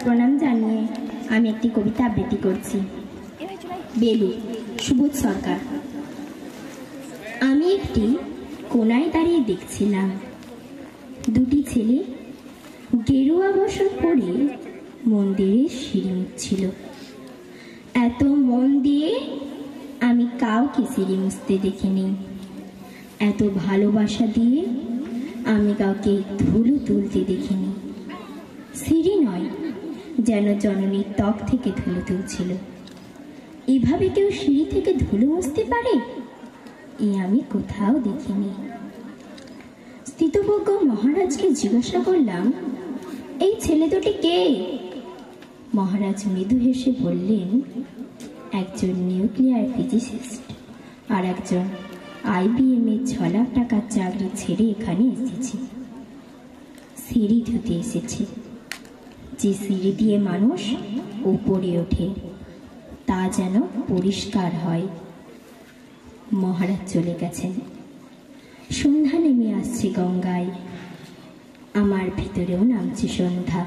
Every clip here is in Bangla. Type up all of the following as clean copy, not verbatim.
প্রণাম জানিয়ে আমি একটি কবিতা আবৃত্তি করছি। বেলু, সুবোধ সরকার। আমি একটি কোনায় দাঁড়িয়ে দেখছিলাম দুটি ছেলে গেরুয়া বসন পরে মন্দিরের সিঁড়ি মুছছিল। এত মন দিয়ে আমি কাউকে সিঁড়ি মুছতে দেখিনি। এত ভালোবাসা দিয়ে আমি কাউকে ধুলো তুলতে দেখিনি। সিঁড়ি নয়, যেন জননীর ত্বক থেকে ধুলো তুলছিল। এভাবে কেউ সিঁড়ি থেকে ধুলো মুছতে পারে এ আমি কোথাও দেখিনি। স্থিতপ্রজ্ঞ মহারাজকে জিজ্ঞাসা করলাম, এই ছেলে দুটি কে? মহারাজ মৃদু হেসে বললেন, একজন নিউক্লিয়ার ফিজিসিস্ট আর একজন IBM এর 6 লাখ টাকার চাকরি ছেড়ে এখানে এসেছে। সিঁড়ি ধুতে এসেছে। যে সিঁড়ি দিয়ে মানুষ উপরে ওঠে তা যেন পরিষ্কার হয়। মহারাজ চলে গেছেন। সন্ধ্যা নেমে আসছে গঙ্গায়, আমার ভিতরেও নামছে সন্ধ্যা।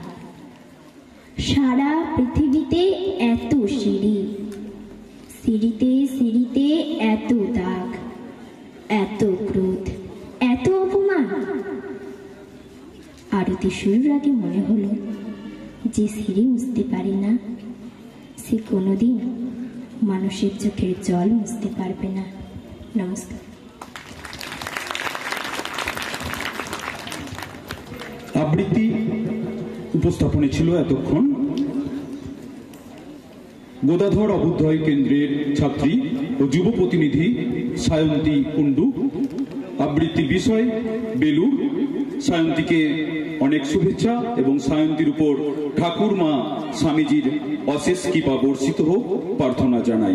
সারা পৃথিবীতে এত সিঁড়ি, সিঁড়িতে সিঁড়িতে এত দাগ, এত ক্রোধ, এত অপমান। আরতি শুরুর আগে মনে হলো, যে সিঁড়ি মুছতে পারে না সে কোনোদিন মানুষের চোখের জল মুছতে পারবে না। নমস্কার। আবৃত্তি উপস্থাপনে ছিল এতক্ষণ গোদাধর অভ্যুদয় কেন্দ্রের ছাত্রী ও যুব প্রতিনিধি সায়ন্তী কুণ্ডু। আবৃত্তির বিষয় বেলুর। সায়ন্তীকে অনেক শুভেচ্ছা এবং সায়ন্তীর উপর ঠাকুরমা স্বামীজির অশেষ কৃপা বর্ষিত হোক প্রার্থনা জানাই।